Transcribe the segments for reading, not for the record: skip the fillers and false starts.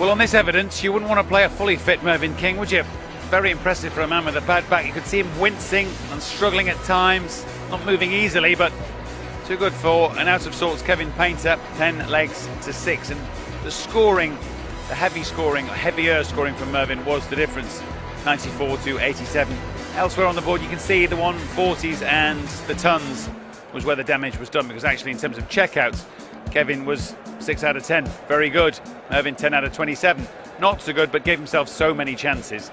Well, on this evidence, you wouldn't want to play a fully fit Mervyn King, would you? Very impressive for a man with a bad back. You could see him wincing and struggling at times, not moving easily, but too good for an out-of-sorts Kevin Painter, 10 legs to 6. And the scoring, the heavier scoring from Mervyn was the difference, 94 to 87. Elsewhere on the board, you can see the 140s and the tons was where the damage was done, because actually in terms of checkouts, Kevin was 6 out of 10, very good. Mervyn 10 out of 27, not so good, but gave himself so many chances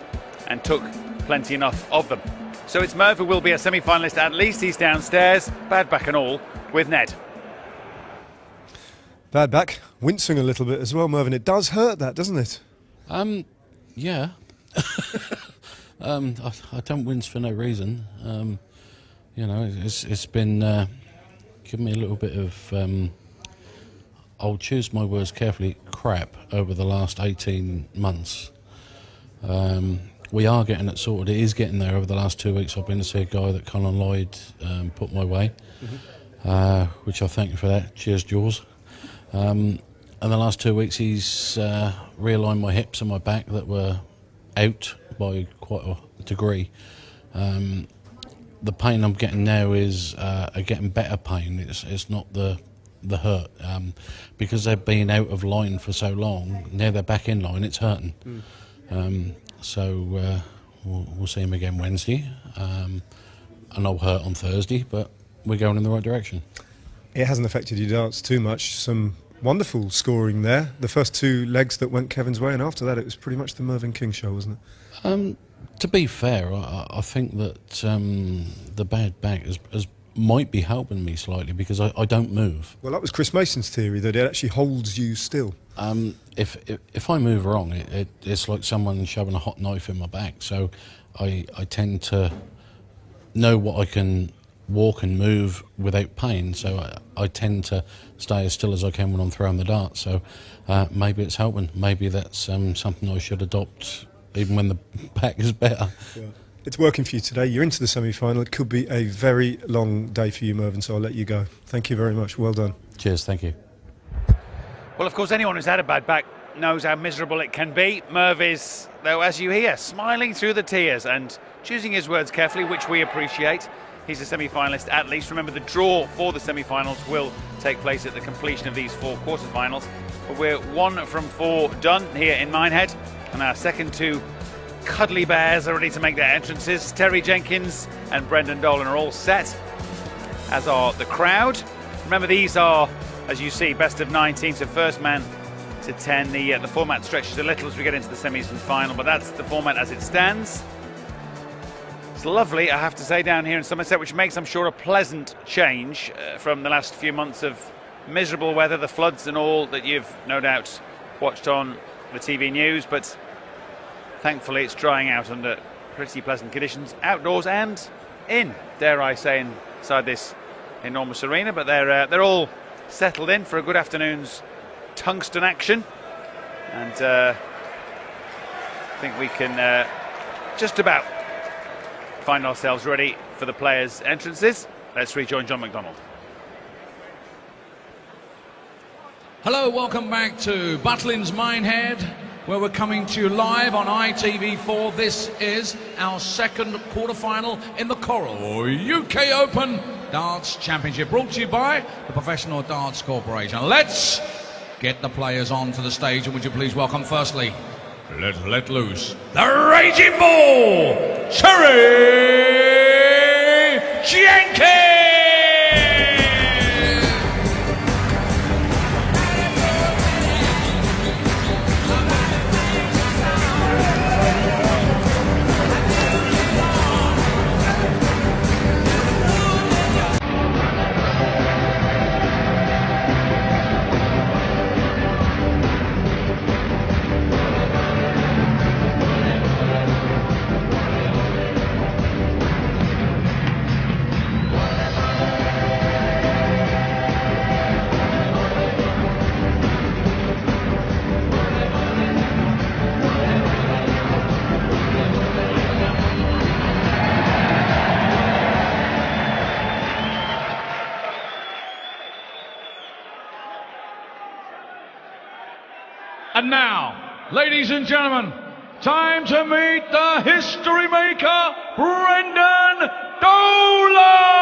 and took plenty enough of them. So it's Merv who will be a semi-finalist, at least he's downstairs, bad back and all, with Ned. Bad back, wincing a little bit as well, Mervyn. It does hurt, that, doesn't it? Yeah. I don't wince for no reason. You know, it's been giving me a little bit of, I'll choose my words carefully, crap over the last 18 months. We are getting it sorted. It is getting there. Over the last 2 weeks, I've been to see a guy that Colin Lloyd put my way, which I thank you for that. Cheers, Jaws. And the last 2 weeks, he's realigned my hips and my back that were out by quite a degree. The pain I'm getting now is getting better pain. It's not the hurt, because they've been out of line for so long. Now they're back in line. It's hurting. So we'll see him again Wednesday, and I'll hurt on Thursday, but we're going in the right direction. It hasn't affected your dance too much. Some wonderful scoring there. The first 2 legs that went Kevin's way, and after that it was pretty much the Mervyn King show, wasn't it? To be fair, I think that the bad back might be helping me slightly, because I don't move. Well, that was Chris Mason's theory, that it actually holds you still. If I move wrong, it's like someone shoving a hot knife in my back. So I tend to know what I can walk and move without pain. So I tend to stay as still as I can when I'm throwing the dart. So maybe it's helping. Maybe that's something I should adopt even when the back is better. Yeah. It's working for you today. You're into the semi-final. It could be a very long day for you, Mervyn, so I'll let you go. Thank you very much. Well done. Cheers, thank you. Well, of course, anyone who's had a bad back knows how miserable it can be. Merv is, though, as you hear, smiling through the tears and choosing his words carefully, which we appreciate. He's a semi-finalist at least. Remember, the draw for the semi-finals will take place at the completion of these 4 quarter-finals. But we're 1 from 4 done here in Minehead, and our second 2 cuddly bears are ready to make their entrances. Terry Jenkins and Brendan Dolan are all set, as are the crowd. Remember, these are, as you see, best of 19, so first man to 10. The format stretches a little as we get into the semis and final, but that's the format as it stands. It's lovely, I have to say, down here in Somerset, which makes, I'm sure, a pleasant change from the last few months of miserable weather, the floods and all that you've no doubt watched on the TV news, but thankfully it's drying out under pretty pleasant conditions outdoors and in, dare I say, inside this enormous arena. But they're all settled in for a good afternoon's tungsten action, and I think we can just about find ourselves ready for the players' entrances. Let's rejoin John McDonald. Hello, welcome back to Butlins Minehead, where we're coming to you live on ITV4. This is our second quarter-final in the Coral UK Open Darts Championship, brought to you by the Professional Darts Corporation. Let's get the players onto the stage, and would you please welcome, firstly, let's let loose the Raging Bull, Terry Jenkins! And now, ladies and gentlemen, time to meet the history maker, Brendan Dolan!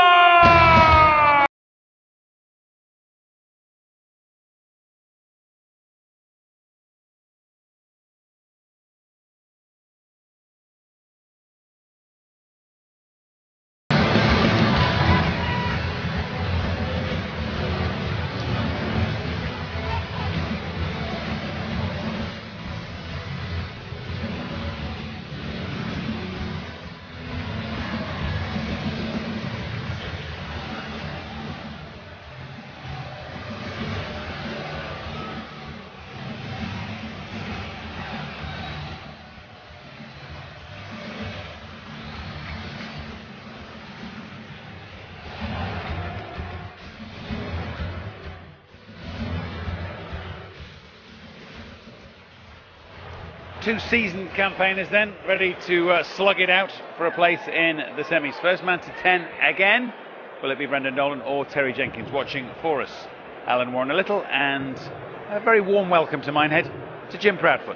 Two seasoned campaigners then, ready to slug it out for a place in the semis. First man to 10 again. Will it be Brendan Dolan or Terry Jenkins? Watching for us, Alan Warner-Little, and a very warm welcome to Minehead to Jim Proudfoot.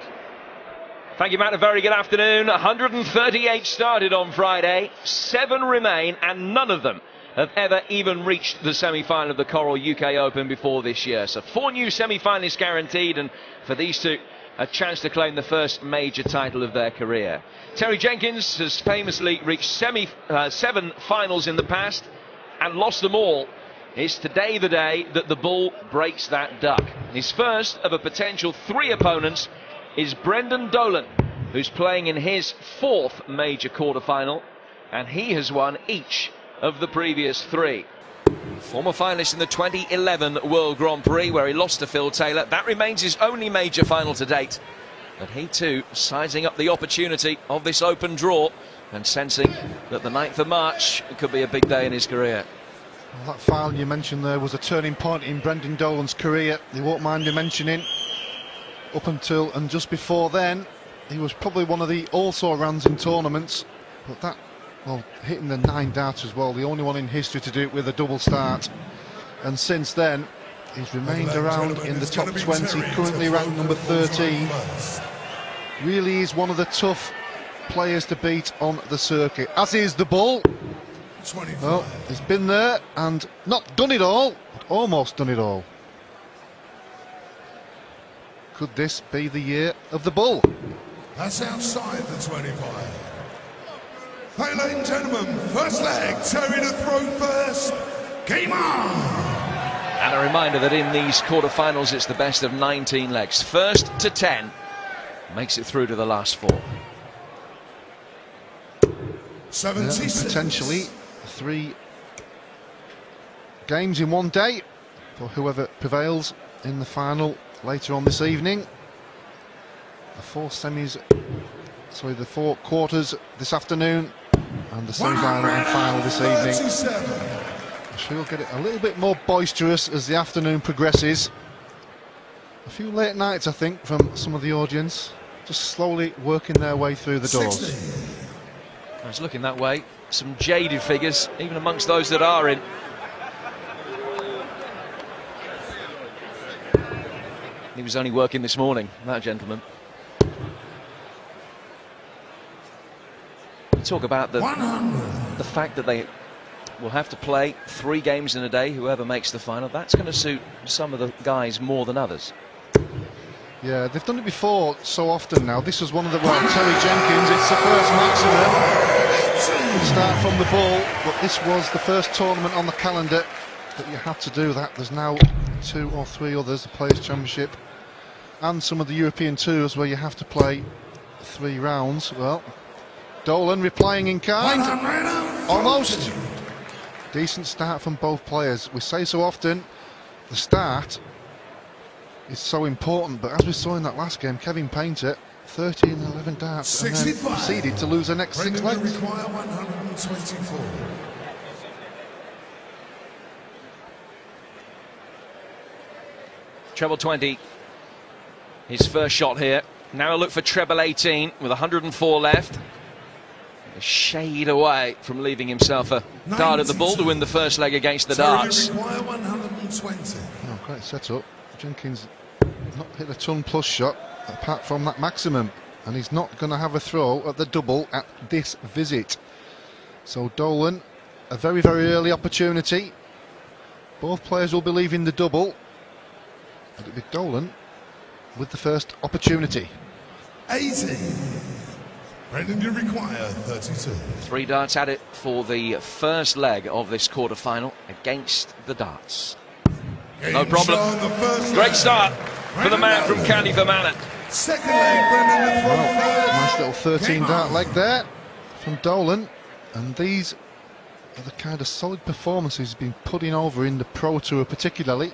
Thank you, Matt. A very good afternoon. 138 started on Friday, 7 remain, and none of them have ever even reached the semi-final of the Coral UK Open before this year. So 4 new semi-finalists guaranteed, and for these two, a chance to claim the first major title of their career. Terry Jenkins has famously reached 7 finals in the past and lost them all. Is today the day that the bull breaks that duck? His first of a potential 3 opponents is Brendan Dolan, who's playing in his 4th major quarter-final, and he has won each of the previous 3. Former finalist in the 2011 World Grand Prix, where he lost to Phil Taylor. That remains his only major final to date. But he too sizing up the opportunity of this open draw and sensing that the 9th of March could be a big day in his career. Well, that final you mentioned there was a turning point in Brendan Dolan's career. You won't mind me mentioning. Up until and just before then, he was probably one of the also-rans in tournaments. But that, well, hitting the 9 darts as well, the only one in history to do it with a double start. And since then, he's remained around in the top 20, currently ranked number 13. Really is one of the tough players to beat on the circuit, as is the bull. Well, he's been there and not done it all, but almost done it all. Could this be the year of the bull? That's outside the 25. Hey, ladies and gentlemen, first leg, Terry to throw first. Game on! And a reminder that in these quarterfinals, it's the best of 19 legs. First to 10 makes it through to the last 4. 76. Yeah, potentially 3 games in one day for whoever prevails in the final later on this evening. The 4 quarters this afternoon, and the semi-final and final this evening. I'm sure we'll get it a little bit more boisterous as the afternoon progresses. A few late nights, I think, from some of the audience, just slowly working their way through the doors. It's looking that way. Some jaded figures, even amongst those that are in. He was only working this morning, that gentleman. We talk about the fact that they will have to play 3 games in a day, whoever makes the final. That's going to suit some of the guys more than others. Yeah, they've done it before so often now. This was one of the, well, Terry Jenkins, it's the first maximum start from the bull, but this was the first tournament on the calendar that you had to do that. There's now 2 or 3 others, the Players' Championship and some of the European tours where you have to play 3 rounds. Well, Dolan replying in kind, almost. Decent start from both players. We say so often, the start is so important, but as we saw in that last game, Kevin Painter, 13 and 11 darts, and then proceeded to lose the next 6 legs. Require 124. Treble 20, his first shot here. Now a look for treble 18 with 104 left. A shade away from leaving himself a dart at the bull to win the first leg against the darts. Require 120. Oh, great setup. Jenkins not hit a ton plus shot. apart from that maximum, and he's not going to have a throw at the double at this visit. So Dolan, a very, very early opportunity. Both players will be leaving the double. It'll be Dolan with the first opportunity. 80. Brendan, you require 32. 3 darts at it for the first leg of this quarter-final against the darts. No problem. Great start for the man from Candy Vermaelen. Second leg, Brendan, the front first. Nice little 13 dart leg there from Dolan. And these are the kind of solid performances he's been putting over in the Pro Tour particularly.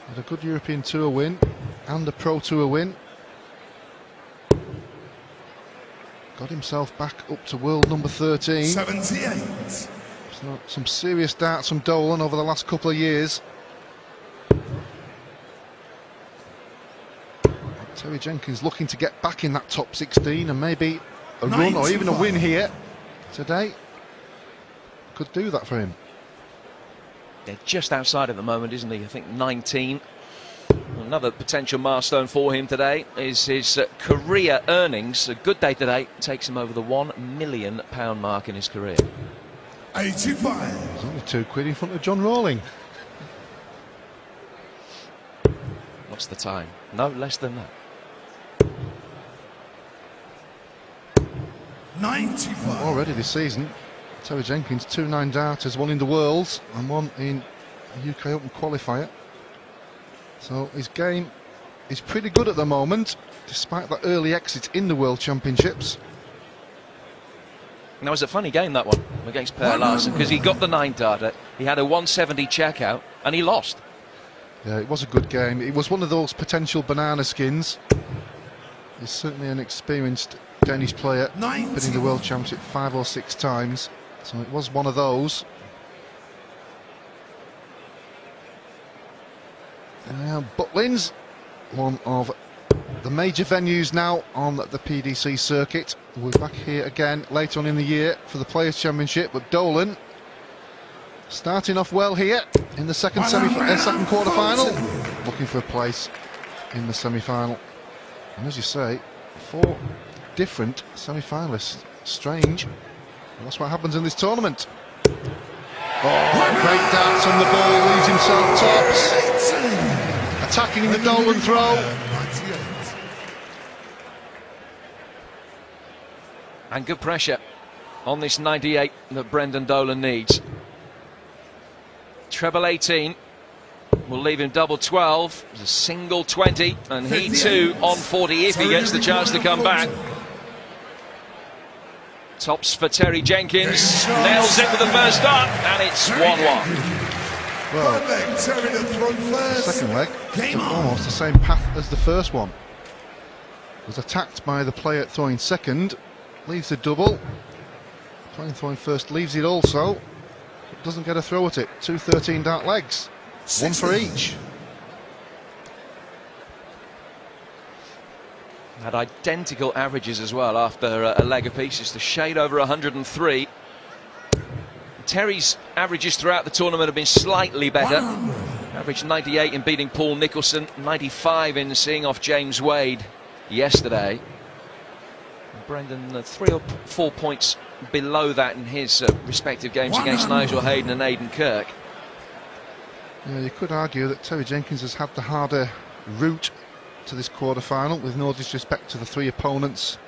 Had a good European Tour win and a Pro Tour win. Got himself back up to world number 13. 78. So some serious darts from Dolan over the last couple of years. Terry Jenkins looking to get back in that top 16 and maybe a run or even a win here today. Could do that for him. They're just outside at the moment, isn't he? I think 19. Another potential milestone for him today is his career earnings. A good day today takes him over the £1 million mark in his career. 85. There's only £2 in front of John Rawling. What's the time? No, less than that. 95. Already this season, Terry Jenkins, 2 9-darters, 1 in the Worlds and 1 in the UK Open qualifier. So his game is pretty good at the moment, despite that early exit in the World Championships. That was a funny game, that one, against Per Larsen, because he got the 9-darter, he had a 170 checkout, and he lost. Yeah, it was a good game. It was one of those potential banana skins. He's certainly an experienced Danish player, been in the World Championship 5 or 6 times, so it was one of those. Butlins, one of the major venues now on the PDC circuit. We're back here again later on in the year for the Players' Championship, but Dolan starting off well here in the second quarter-final, looking for a place in the semi-final. And as you say, 4 different semi-finalists. Strange. And that's what happens in this tournament. Oh, great dance on the ball, leaves himself tops. Attacking the Dolan throw. And good pressure on this 98 that Brendan Dolan needs. Treble 18 will leave him double 12. There's a single 20, and he too on 40 if he gets the chance to come back. Tops for Terry Jenkins, nails it with the first dart, and it's 1-1. Well, the second leg took almost the same path as the first one. Was attacked by the player throwing second, leaves the double. Playing throwing first leaves it also, but doesn't get a throw at it. 2 13-dart legs, 1 for each. Had identical averages as well after a leg apiece, just a shade over 103. Terry's averages throughout the tournament have been slightly better. Averaged 98 in beating Paul Nicholson, 95 in seeing off James Wade yesterday. And Brendan 3 or 4 points below that in his respective games against Nigel Hayden and Aidan Kirk. Yeah, you could argue that Terry Jenkins has had the harder route to this quarter-final, with no disrespect to the 3 opponents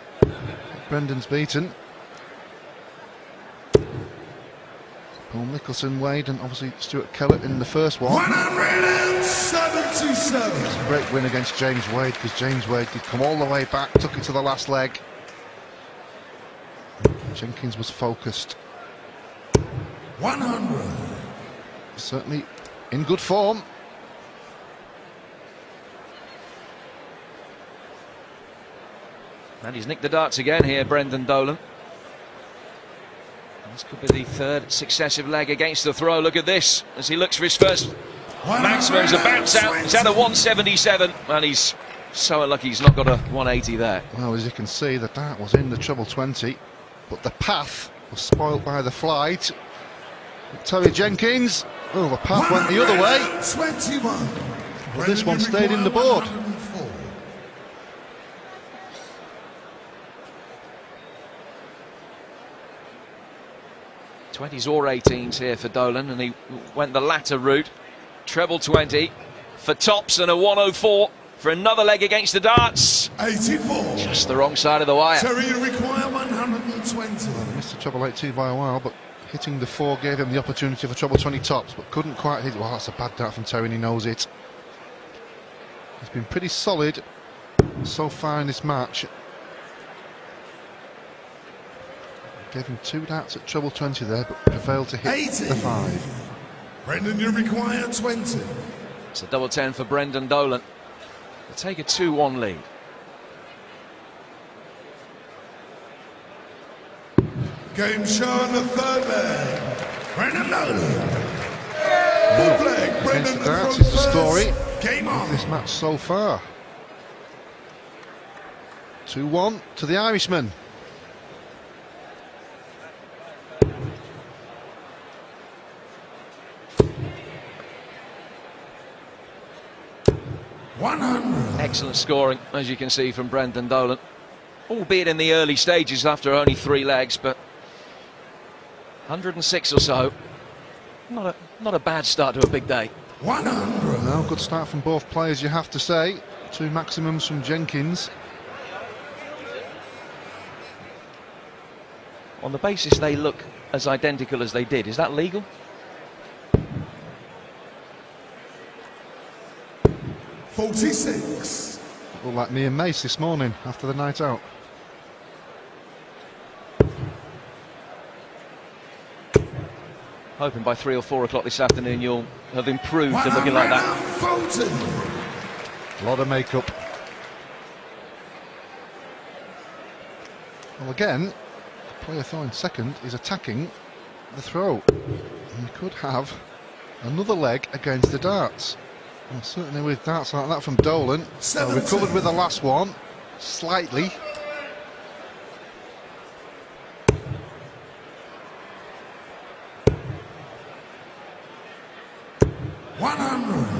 Brendan's beaten. Paul Nicholson, Wade, and obviously Stuart Kellett in the first one. 177. It's a great win against James Wade, because James Wade did come all the way back, took it to the last leg. Jenkins was focused. 100. Certainly in good form. And he's nicked the darts again here, Brendan Dolan. This could be the 3rd successive leg against the throw. Look at this, as he looks for his first maximum. A bounce out. He's had a 177, and he's so unlucky he's not got a 180 there. Well, as you can see, the dart was in the treble 20, but the path was spoilt by the flight. Terry Jenkins, oh, the path went the other way. 21. But this one stayed in the board. 20s or 18s here for Dolan, and he went the latter route. Treble 20 for tops and a 104 for another leg against the darts. 84. Just the wrong side of the wire. Terry, you require 120. Well, missed the treble 18 by a while, but hitting the 4 gave him the opportunity for treble 20 tops, but couldn't quite hit. Well, that's a bad dart from Terry, and he knows it. He's been pretty solid so far in this match. Gave him 2 darts at treble 20 there, but prevailed to hit 80. the 5. Brendan, you require 20. It's a double 10 for Brendan Dolan. They'll take a 2-1 lead. Game show in the 3rd leg. Brendan Dolan. 4th leg. Brendan That the is the story Game of on. this match so far. 2-1 to the Irishman. Excellent scoring, as you can see, from Brendan Dolan, albeit in the early stages after only 3 legs, but 106 or so. Not a bad start to a big day. 100. No, good start from both players, you have to say. 2 maximums from Jenkins. On the basis they look as identical as they did, is that legal? $46. Well, like me and Mace this morning after the night out. Hoping by 3 or 4 o'clock this afternoon you'll have improved to looking like that. A lot of makeup. Well, again, the player throwing second is attacking the throw. And we could have another leg against the darts. Well, certainly with darts like that from Dolan. Recovered with the last one, slightly.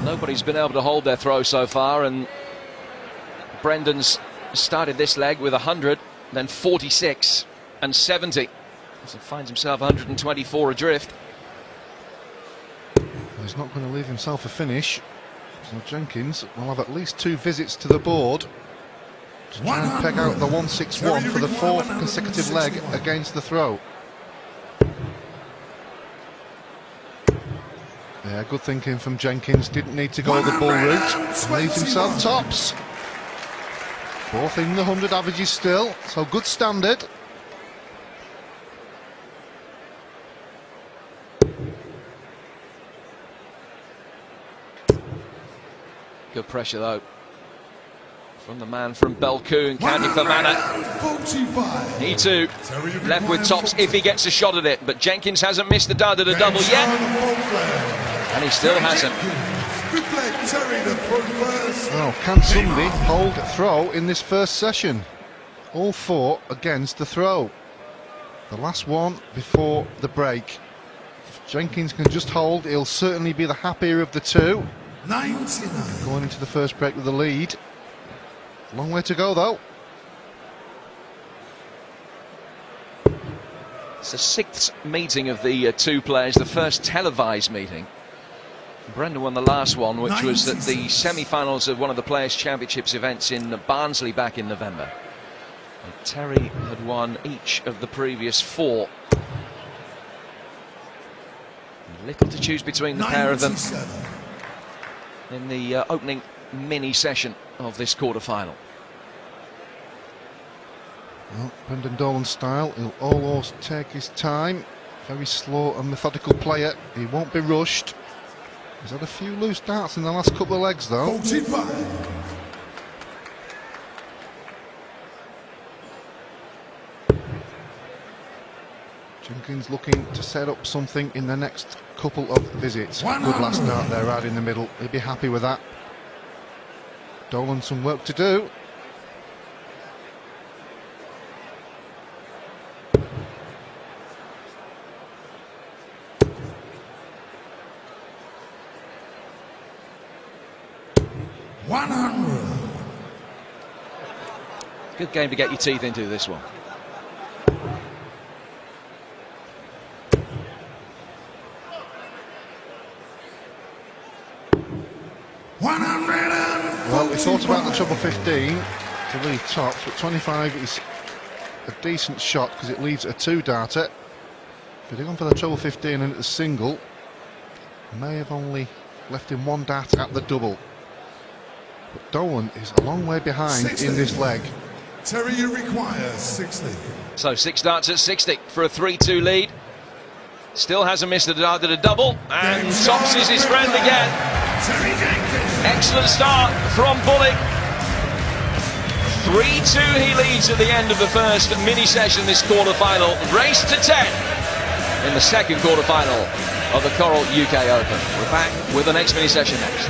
Nobody's been able to hold their throw so far, and Brendan's started this leg with 100, then 46 and 70. So finds himself 124 adrift. He's not going to leave himself a finish. So Jenkins will have at least 2 visits to the board to try and peg out the 161 for the 4th consecutive leg against the throw. Yeah, good thinking from Jenkins. Didn't need to go the bull route. Leaves himself tops. Both in the 100 averages still, so good standard. Good pressure though from the man from Belcoon, County Fermanagh. He too left with tops if he gets a shot at it, but Jenkins hasn't missed the dart at a double yet, and he still hasn't. Oh, can somebody hold throw in this first session? All 4 against the throw. The last one before the break. If Jenkins can just hold, he'll certainly be the happier of the 2. 99. Going into the first break with the lead. Long way to go though. It's the 6th meeting of the 2 players, the first televised meeting. Brendan won the last one, which was at the semi-finals of one of the Players' Championships events in Barnsley back in November. And Terry had won each of the previous 4. Little to choose between the pair of them in the opening mini session of this quarter-final. Well, Brendan Dolan style, he'll always take his time. Very slow and methodical player. He won't be rushed. He's had a few loose darts in the last couple of legs though. 45. Jenkins looking to set up something in the next couple of visits. Good last dart there right in the middle. He'll be happy with that. Dolan some work to do. Good game to get your teeth into, this one. 140. Well, we thought about the treble 15 to lead tops, but 25 is a decent shot because it leaves a 2-darter. If he'd gone for the treble 15 and it was single, may have only left him 1 dart at the double. But Dolan is a long way behind 60. in this leg. Terry, you require 60. So 6 darts at 60 for a 3-2 lead. Still hasn't missed a dart at a double, and tops is his friend again. Terry Jenkins. Excellent start from Bullock. 3-2 he leads at the end of the first mini session this quarter-final. Race to 10 in the second quarter-final of the Coral UK Open. We're back with the next mini session next.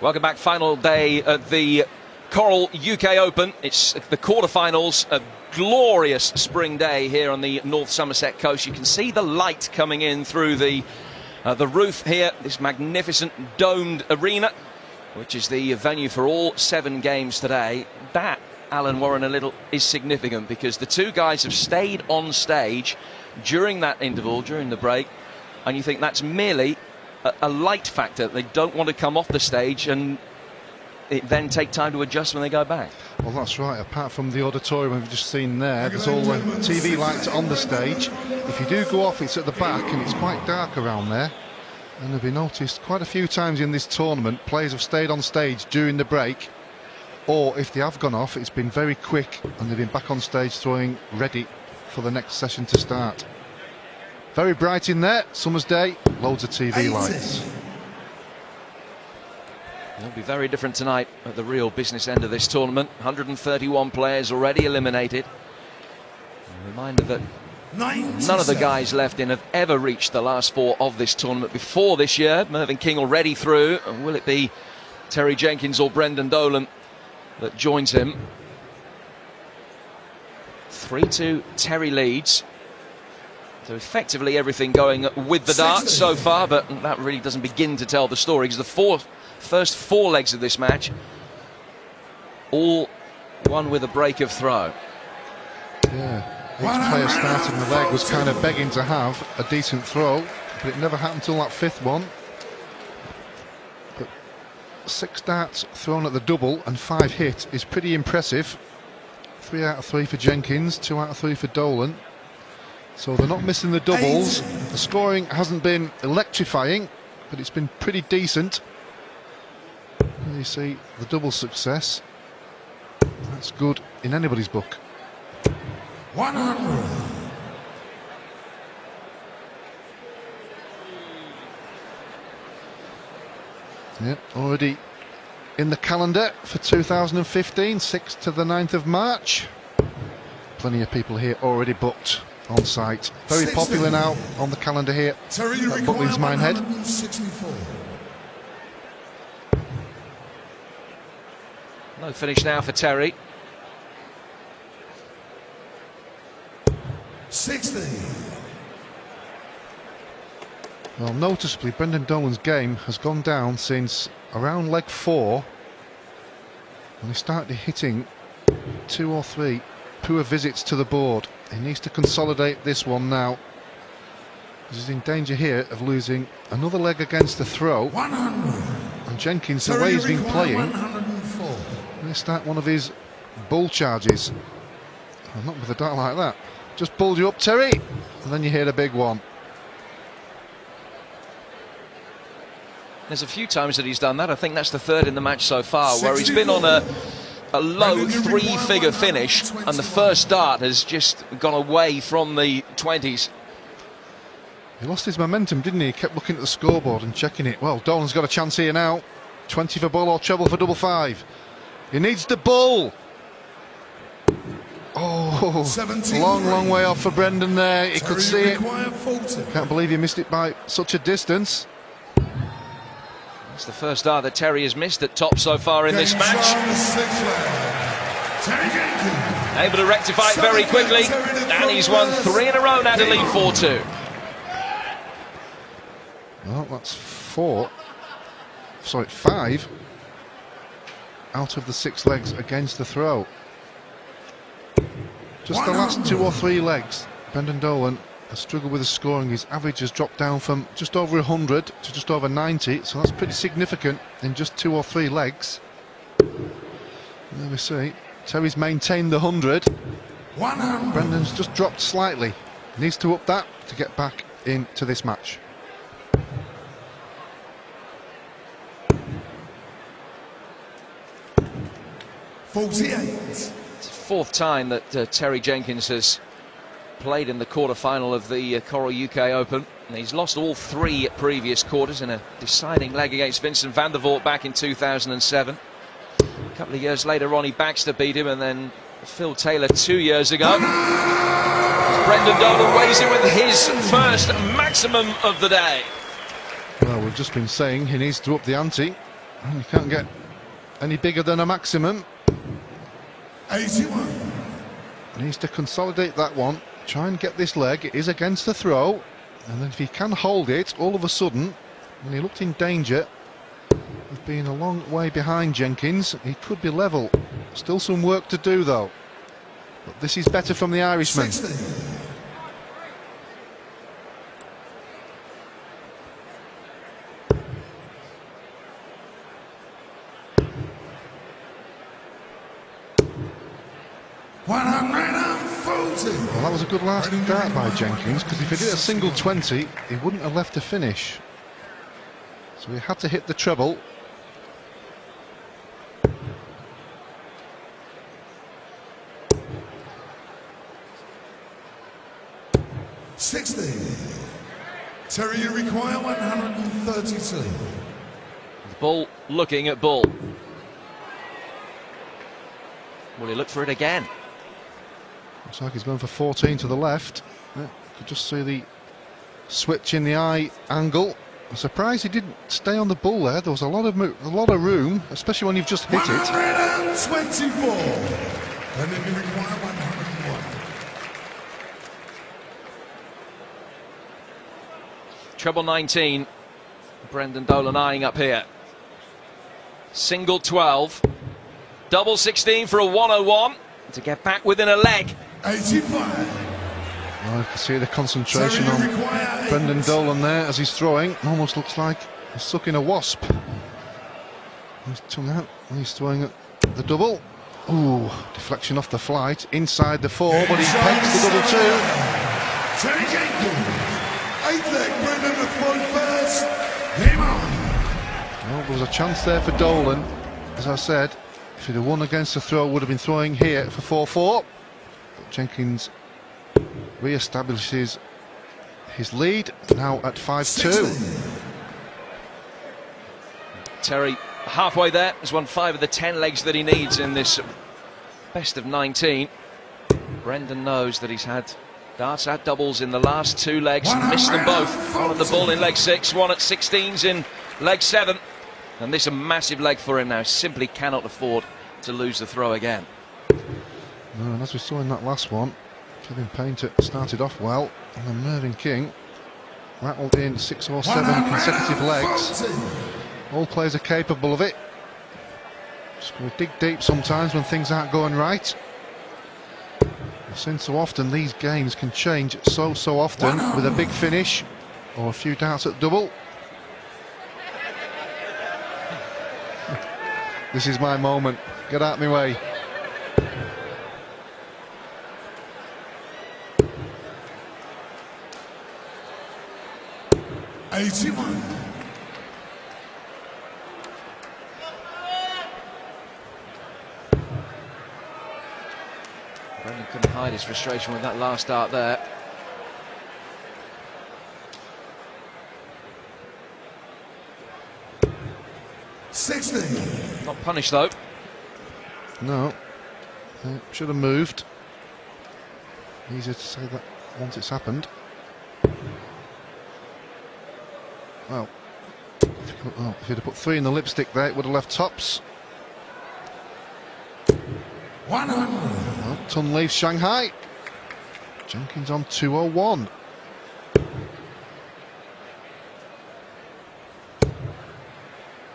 Welcome back, final day at the Coral UK Open. It's the quarterfinals, a glorious spring day here on the North Somerset coast. You can see the light coming in through the roof here, this magnificent domed arena, which is the venue for all 7 games today. That, Alan Warren, is significant because the 2 guys have stayed on stage during that interval, during the break, and you think that's merely a light factor. They don't want to come off the stage and it then take time to adjust when they go back? Well, that's right. Apart from the auditorium we've just seen there, there's all the TV lights on the stage. If you do go off, it's at the back and it's quite dark around there. And it'll be noticed quite a few times in this tournament, players have stayed on stage during the break, or if they have gone off, it's been very quick and they've been back on stage throwing ready for the next session to start. Very bright in there, summer's day, loads of TV lights. It'll be very different tonight at the real business end of this tournament. 131 players already eliminated. A reminder that none of the guys left in have ever reached the last 4 of this tournament before this year. Mervyn King already through, and will it be Terry Jenkins or Brendan Dolan that joins him? 3-2 Terry leads. So effectively everything going with the darts so far, but that really doesn't begin to tell the story, because the first 4 legs of this match all won with a break of throw. Yeah. Each player starting the leg was kind of begging to have a decent throw, but it never happened till that 5th one. But 6 darts thrown at the double and 5 hit is pretty impressive. 3 out of 3 for Jenkins, 2 out of 3 for Dolan. So they're not missing the doubles. The scoring hasn't been electrifying, but it's been pretty decent. There you see the double success. That's good in anybody's book. 100. Yeah, already in the calendar for 2015, 6th to the 9th of March. Plenty of people here already booked on site. Very popular now on the calendar here at Butlins Minehead. 164. No finish now for Terry. 60. Well, noticeably, Brendan Dolan's game has gone down since around leg 4, when he started hitting 2 or 3 poor visits to the board. He needs to consolidate this one now. He's in danger here of losing another leg against the throw. 100. And Jenkins, the way he's been playing, 104. may start one of his bull charges. Well, not with a dart like that. Just pulled you up, Terry, and then you hit a big one. There's a few times that he's done that. I think that's the 3rd in the match so far, where he's been on a low 3-figure finish, and the first dart has just gone away from the 20s. He lost his momentum, didn't he? He kept looking at the scoreboard and checking it. Well, Dolan's got a chance here now. 20 for bull or treble for double 5. He needs the bull. Oh, 17. long way off for Brendan there. He could see it. 40. Can't believe he missed it by such a distance. It's the first dart that Terry has missed at top so far in this match. Terry Jenkins. Able to rectify it very quickly, and he's won 3 in a row now to lead 4-2. Well, that's 5 out of the 6 legs against the throw. Just the last 2 or 3 legs, Brendan Dolan has struggled with the scoring. His average has dropped down from just over 100 to just over 90, so that's pretty significant in just 2 or 3 legs. There we see, Terry's maintained the 100. 100. Brendan's just dropped slightly. Needs to up that to get back into this match. $48. It's the 4th time that Terry Jenkins has played in the quarter-final of the Coral UK Open. And he's lost all 3 previous quarters in a deciding leg against Vincent van der Voort back in 2007. A couple of years later, Ronnie Baxter beat him, and then Phil Taylor 2 years ago. Brendan Dolan weighs in with his first maximum of the day. Well, we've just been saying he needs to up the ante. You can't get any bigger than a maximum. 81. He needs to consolidate that one. Try and get this leg. It is against the throw, and then if he can hold it, all of a sudden, when he looked in danger of being a long way behind Jenkins, he could be level. Still some work to do though, but this is better from the Irishman. 60. 140. Well, that was a good last dart by Jenkins, because if he did a single 20, he wouldn't have left a finish. So he had to hit the treble. Terry, you require 132. The Bull looking at Bull. Will he look for it again? Looks like he's going for 14 to the left. Yeah, could just see the switch in the eye angle. I'm surprised he didn't stay on the Bull there. There was a lot of room, especially when you've just hit it. 124. And then you require 101. Treble 19. Brendan Dolan eyeing up here. Single 12. Double 16 for a 101 to get back within a leg. 85. Well, you can see the concentration on Brendan Dolan there as he's throwing. Almost looks like he's sucking a wasp. His tongue out. He's throwing at the double. Ooh, deflection off the flight. Inside the 4, but he pegs the double 2. Terry Jenkins. 8th leg, Brendan the throw first. Game on. Well, there was a chance there for Dolan. As I said, if he'd have won against the throw, would have been throwing here for 4-4. But Jenkins re-establishes his lead, now at 5-2. Terry halfway there, has won 5 of the 10 legs that he needs in this best of 19. Brendan knows that he's had darts at doubles in the last 2 legs, missed them both. One at the Bull in leg 6, one at 16s in leg 7. And this is a massive leg for him now. Simply cannot afford to lose the throw again. No, and as we saw in that last one, Kevin Painter started off well, and then Mervyn King rattled in 6 or 7 consecutive legs. All players are capable of it. Just got to dig deep sometimes when things aren't going right. I've seen so often these games can change so often with a big finish or a few darts at double. This is my moment. Get out of my way. Brendan couldn't hide his frustration with that last dart there. Not punished though. No, should have moved. Easier to say that once it's happened. Well, if he'd have put 3 in the lipstick there, it would have left tops. 100. Well, Ton leaves Shanghai. Jenkins on 201.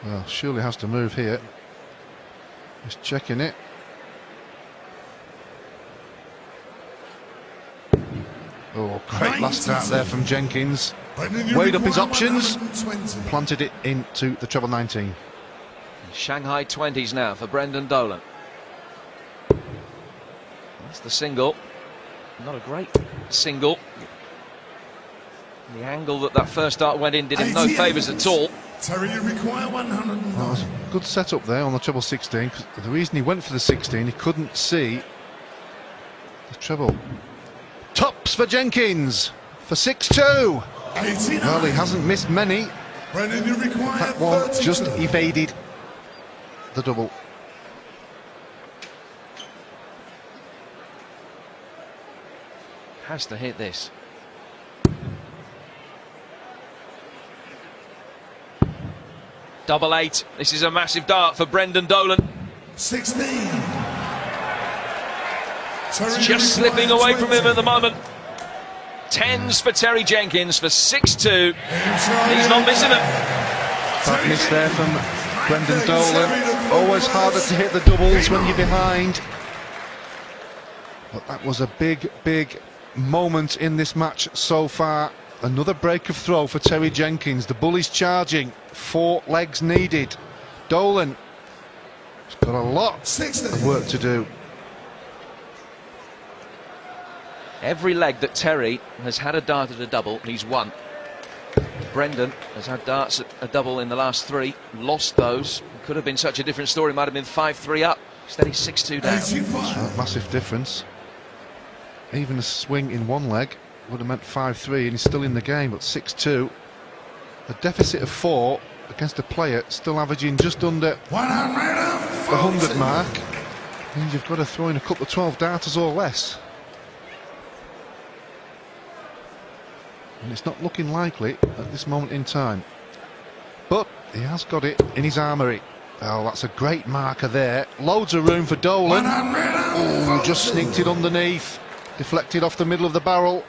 Well, surely has to move here. Just checking it. Oh, great last dart there from Jenkins. Weighed up his options, planted it into the treble 19. Shanghai 20s now for Brendan Dolan. That's the single. Not a great single. The angle that first dart went in did him no favours at all. Terry, you require 109. That was a good setup there on the treble 16. The reason he went for the 16, he couldn't see the treble. Tops for Jenkins for 6-2. Well, he hasn't missed many. Brendan, you require That one 32. just evaded the double. Has to hit this. Double 8. This is a massive dart for Brendan Dolan. 16. It's just slipping away from him at the moment. 10s for Terry Jenkins for 6-2. He's not missing them. That miss there from Brendan Dolan. Always harder to hit the doubles when you're behind. But that was a big moment in this match so far. Another break of throw for Terry Jenkins. The Bull is charging. 4 legs needed. Dolan He's got a lot of work to do. Every leg that Terry has had a dart at a double, he's won. Brendan has had darts at a double in the last 3, lost those. Could have been such a different story, might have been 5-3 up. Instead he's 6-2 down. That's a massive difference. Even a swing in one leg would have meant 5-3 and he's still in the game, but 6-2. A deficit of 4 against a player still averaging just under the 100 mark. And you've got to throw in a couple of 12 darters or less. And it's not looking likely at this moment in time. But he has got it in his armoury. Oh, that's a great marker there. Loads of room for Dolan. Oh, just sneaked it underneath. Deflected off the middle of the barrel.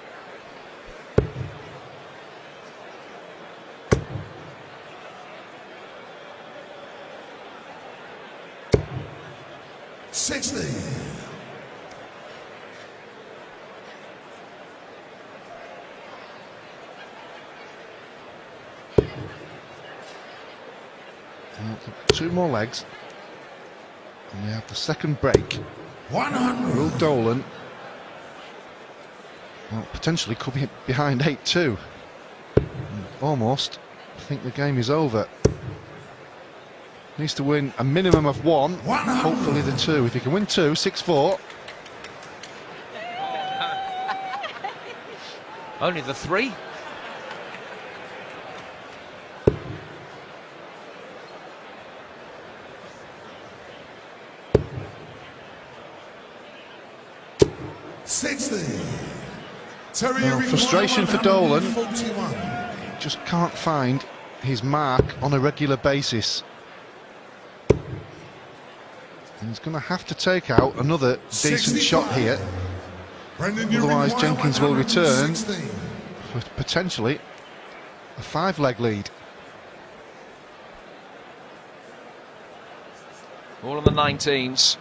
Two more legs, and we have the second break. 100. Will Dolan, well, potentially could be behind 8-2. Almost. I think the game is over. Needs to win a minimum of 1, hopefully the 2. If he can win 2, 6-4. Only the 3. Well, frustration for Dolan. He just can't find his mark on a regular basis. And he's going to have to take out another decent shot here. Otherwise Jenkins will return for potentially a 5-leg lead. All on the 19s.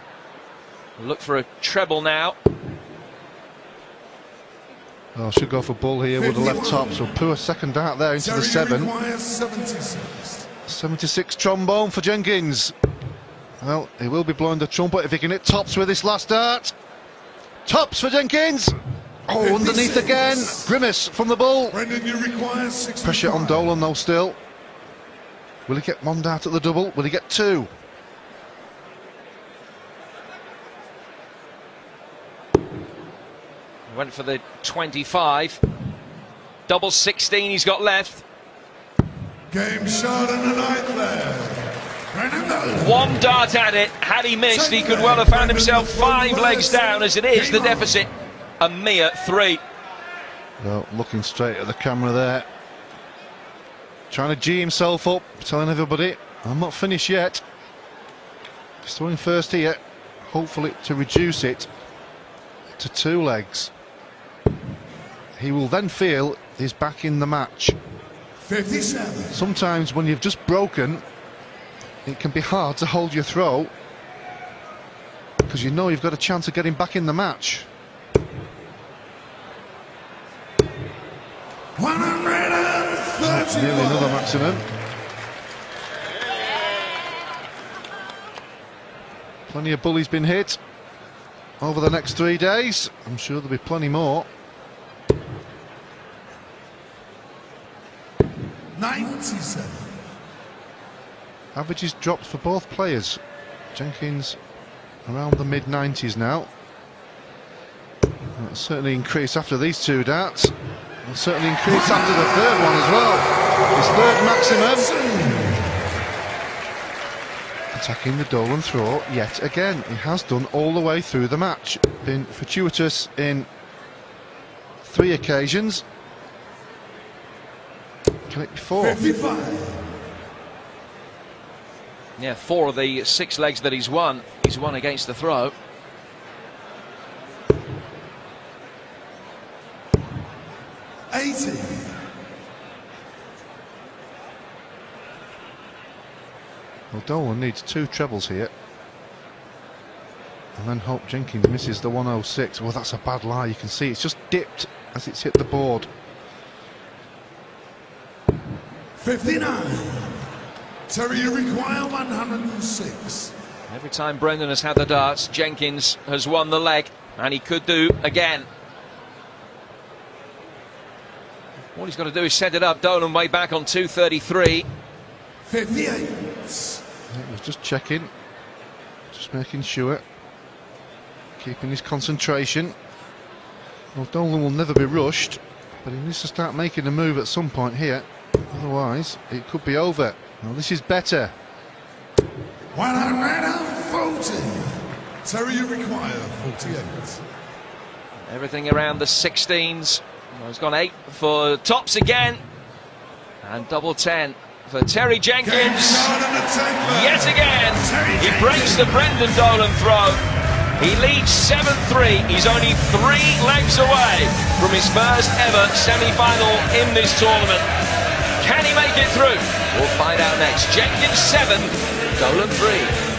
Look for a treble now. Oh, should go for bull here with the left top, so poor second dart there into the 7. 76 trombone for Jenkins. Well, he will be blowing the trumpet if he can hit tops with this last dart. Tops for Jenkins. Oh, underneath again. Grimace from the bull. Pressure on Dolan though still. Will he get 1 dart at the double? Will he get 2? Went for the 25. Double 16 he's got left. Game shot in the 9th leg. 1 dart at it. Had he missed, he could well have found himself 5 legs down. As it is, the deficit a mere 3. Well, looking straight at the camera there. Trying to G himself up, telling everybody, I'm not finished yet. Just throwing first here, hopefully to reduce it to 2 legs. He will then feel he's back in the match. 57. Sometimes when you've just broken, it can be hard to hold your throw because you know you've got a chance of getting back in the match. 130. Nearly another maximum. Plenty of bullies been hit over the next 3 days. I'm sure there'll be plenty more. 97. Averages dropped for both players. Jenkins around the mid-90s now. That'll certainly increase after these 2 darts. It'll certainly increase after the 3rd one as well. His 3rd maximum. Attacking the Dolan throw yet again. He has done all the way through the match. Been fortuitous in 3 occasions. Can it be 4? 55. Yeah, 4 of the 6 legs that he's won against the throw. 80. Well, Dolan needs 2 trebles here. And then hope Jenkins misses the 106. Well, that's a bad lie. You can see it's just dipped as it's hit the board. 59. Terry, you require 106. Every time Brendan has had the darts, Jenkins has won the leg, and he could do again. All he's got to do is set it up. Dolan way back on 233. 58. He was just checking, just making sure, keeping his concentration. Well, Dolan will never be rushed, but he needs to start making a move at some point here. Otherwise, it could be over. Well, this is better. 140. Terry, you require 48. Everything around the 16s. Well, he's gone 8 for tops again. And double 10 for Terry Jenkins. Yet again, he breaks the Brendan Dolan throw. He leads 7-3. He's only 3 legs away from his first ever semi-final in this tournament. Can he make it through? We'll find out next. Jenkins 7, Dolan 3.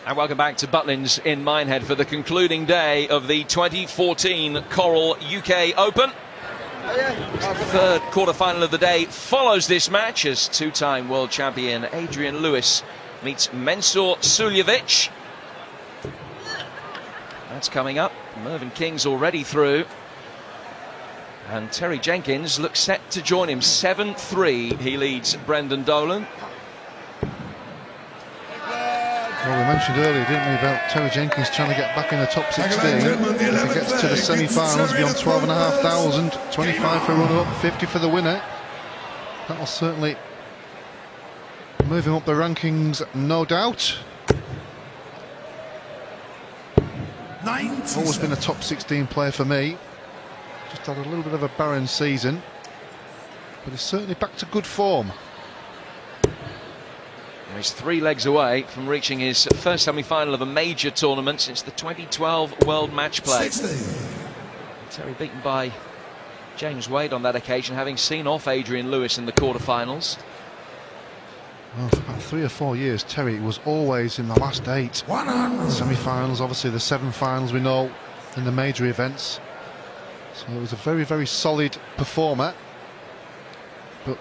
And welcome back to Butlins in Minehead for the concluding day of the 2014 Coral UK Open. Our third quarter-final of the day follows this match as two-time world champion Adrian Lewis meets Mensur Suljevic. That's coming up. Mervyn King's already through. And Terry Jenkins looks set to join him. 7-3 he leads Brendan Dolan. Well, we mentioned earlier, didn't we, about Terry Jenkins trying to get back in the top 16. If he gets to the semi-finals, be on 12,500, 25 for runner-up, 50 for the winner. That'll certainly move him up the rankings, no doubt. Always been a top 16 player for me. Just had a little bit of a barren season, but he's certainly back to good form. He's 3 legs away from reaching his first semi-final of a major tournament since the 2012 World Match Play. Terry beaten by James Wade on that occasion, having seen off Adrian Lewis in the quarterfinals. Well, for about 3 or 4 years, Terry was always in the last 8 semi-finals. Obviously, the 7 finals we know in the major events. So it was a very, very solid performer. But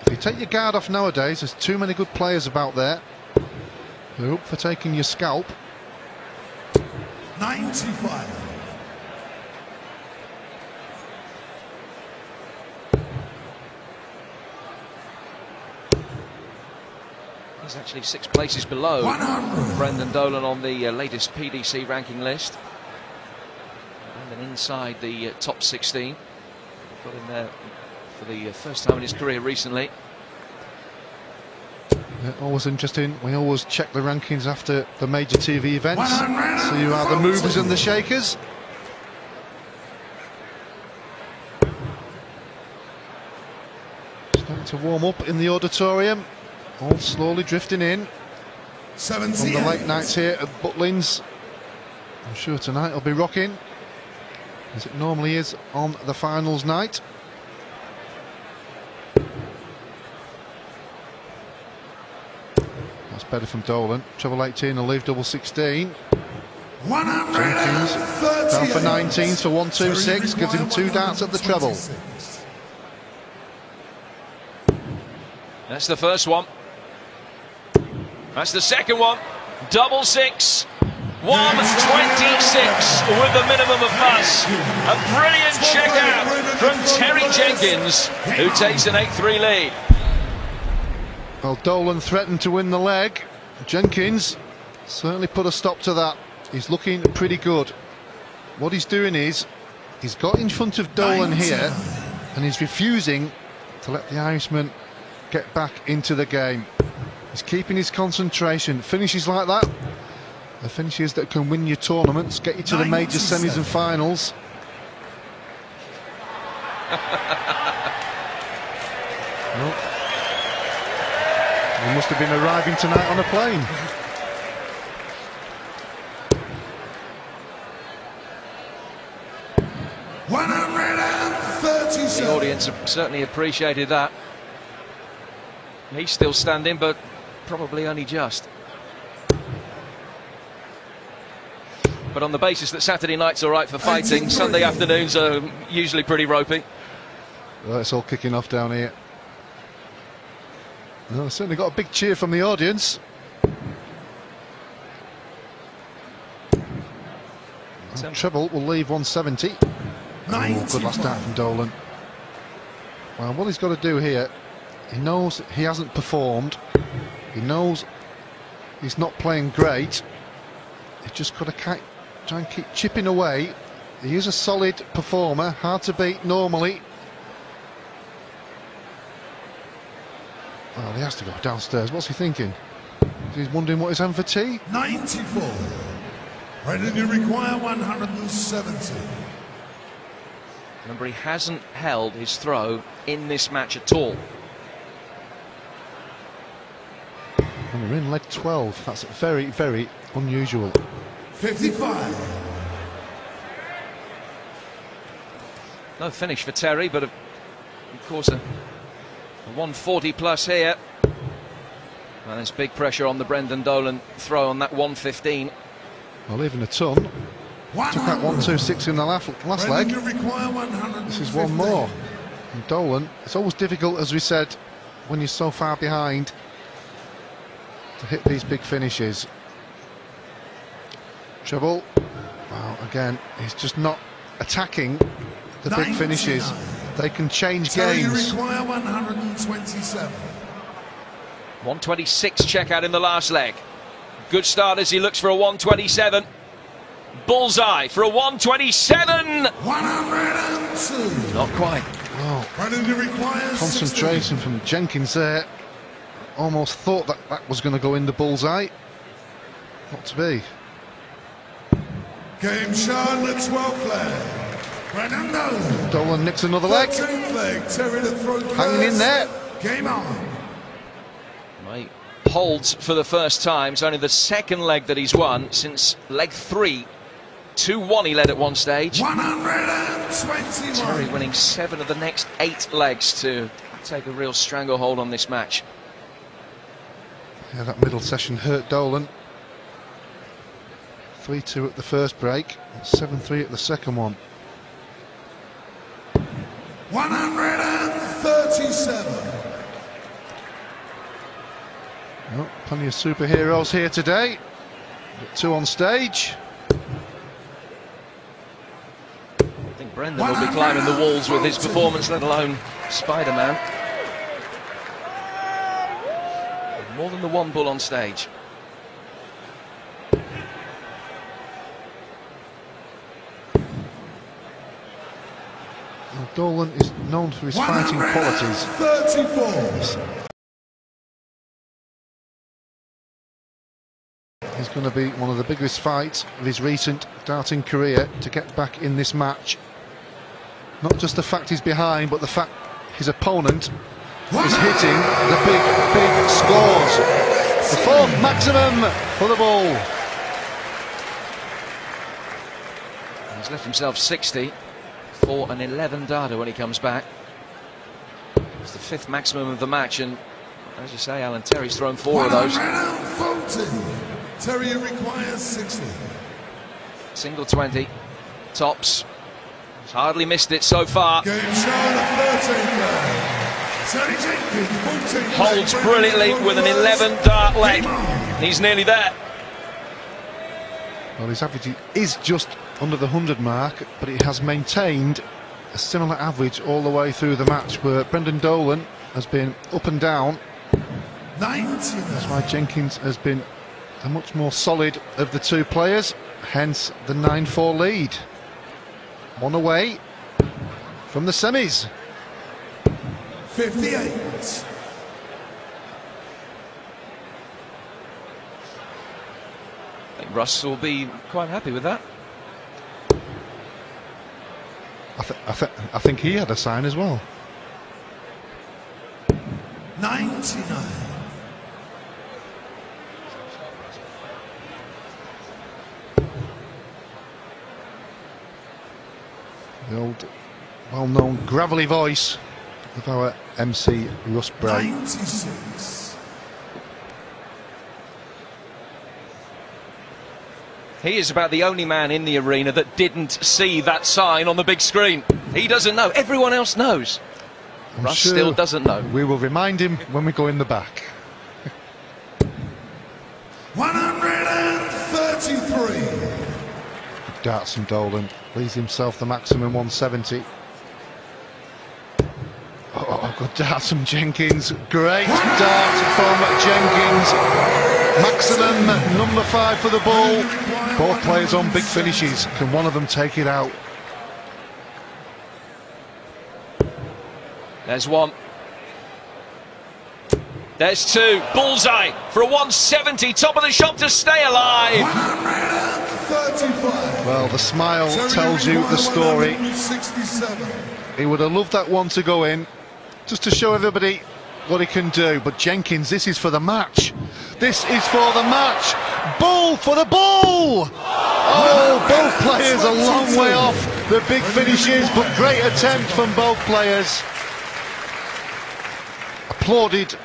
if you take your guard off nowadays, there's too many good players about there who are up for taking your scalp. 95. He's actually 6 places below Brendan Dolan on the latest PDC ranking list. And then inside the top 16. Got in there for the first time in his career recently. Yeah, always interesting. We always check the rankings after the major TV events. So you are the movers and the shakers. Starting to warm up in the auditorium. All slowly drifting in from the late nights here at Butlins. I'm sure tonight will be rocking, as it normally is on the finals night. That's better from Dolan. Treble 18 and leave double 16. Jenkins down for 19 for 126, gives him 2 darts at the treble. That's the first one. That's the second one. Double 6. 126 with the minimum of fuss. A brilliant check out from Terry Jenkins, who takes an 8-3 lead. Well, Dolan threatened to win the leg. Jenkins certainly put a stop to that. He's looking pretty good. What he's doing is, he's got in front of Dolan here, and he's refusing to let the Irishman get back into the game. He's keeping his concentration. Finishes like that, the finishes that can win your tournaments, get you to the major semis and finals. Well, he must have been arriving tonight on a plane. The audience have certainly appreciated that. He's still standing, but probably only just. But on the basis that Saturday night's all right for fighting, Sunday afternoons are usually pretty ropey. Well, it's all kicking off down here. Well, certainly got a big cheer from the audience. Treble will leave 170. Oh, good last start from Dolan. Well, what he's got to do here, he knows he hasn't performed. He knows he's not playing great. He's just got to try and keep chipping away. He is a solid performer, hard to beat normally. Well, he has to go downstairs. What's he thinking? He's wondering what he's having for tea? 94. Brendan, you require 170. Remember, he hasn't held his throw in this match at all. And we're in leg 12. That's very, very unusual. 55. No finish for Terry, but of course a 140 plus here. And there's big pressure on the Brendan Dolan throw on that 115. Well, even a ton. Took that 126 in the last leg. This is one more. And Dolan, it's always difficult, as we said, when you're so far behind, to hit these big finishes. Treble. Well, again, he's just not attacking the big finishes. They can change games. 127. 126 check out in the last leg. Good start as he looks for a 127. Bullseye for a 127. 102. Not quite. Oh, Running requires concentration from Jenkins there. Almost thought that that was going to go in the bullseye. Not to be. Game shown the 12th leg. Brendan Dolan. Dolan nicks another leg. 13th leg. Terry to throw Hanging in first. there. Game on. Mate holds for the first time. It's only the second leg that he's won since leg 3. 2-1 he led at one stage. 121. Terry winning 7 of the next 8 legs to take a real stranglehold on this match. Yeah, that middle session hurt Dolan. 3-2 at the first break, 7-3 at the second one. 137. Well, plenty of superheroes here today. Got 2 on stage. I think Brendan will be climbing the walls with his performance, let alone Spider-Man. More than the one bull on stage. Well, Dolan is known for his fighting qualities. 34. It's going to be one of the biggest fights of his recent darting career to get back in this match. Not just the fact he's behind, but the fact his opponent is hitting the big scores. The 4th maximum for the bull. He's left himself 60 for an 11 darter when he comes back. It's the 5th maximum of the match, and as you say, Alan, Terry's thrown 4 of those. 140. Terry requires 60. Single 20, tops. He's hardly missed it so far. Game shown at 13th. Terry Jenkins, 14th. Holds brilliantly with an 11 dart leg. He's nearly there. Well, his average is just under the 100 mark, but he has maintained a similar average all the way through the match, where Brendan Dolan has been up and down. 90. That's why Jenkins has been a much more solid of the 2 players, hence the 9-4 lead. 1 away from the semis. 58. I think Russ will be quite happy with that. I think he had a sign as well. 99. The old, well-known gravelly voice of our MC Russ Bray. 96. He is about the only man in the arena that didn't see that sign on the big screen. He doesn't know. Everyone else knows. Russ sure still doesn't know. We will remind him when we go in the back. 133. Darts from Dolan leaves himself the maximum 170. Oh, good darts from Jenkins. Great dart from Jenkins. Maximum number 5 for the bull. Both players on big finishes. Can one of them take it out? There's 1. There's 2. Bullseye for a 170. Top of the shop to stay alive. 135. Well, the smile tells you the story. 167. He would have loved that one to go in, just to show everybody what he can do. But Jenkins, this is for the match. This is for the match. Bull for the bull! Oh, both players a long way off the big finishes, but great attempt from both players. Applauded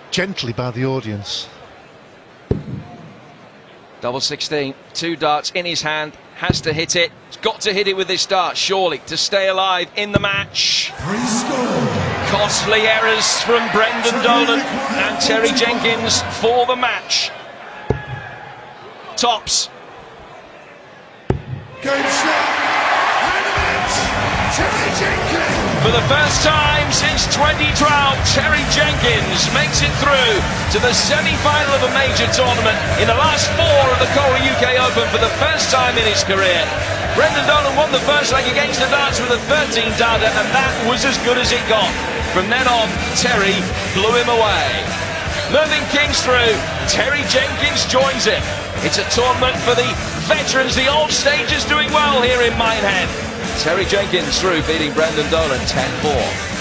gently by the audience. Double 16. 2 darts in his hand. Has to hit it. He's got to hit it with this dart, surely, to stay alive in the match. Costly errors from Brendan Dolan and Terry Jenkins for the match. Tops. Game shot. And a match. Terry Jenkins. For the first time since 2012, Terry Jenkins makes it through to the semi-final of a major tournament in the last 4 of the Coral UK Open for the first time in his career. Brendan Dolan won the first leg against the darts with a 13 darter, and that was as good as it got. From then on, Terry blew him away. Mervyn King's through, Terry Jenkins joins him. It's a tournament for the veterans, the old stagers doing well here in Minehead. Terry Jenkins through, beating Brendan Dolan 10-4.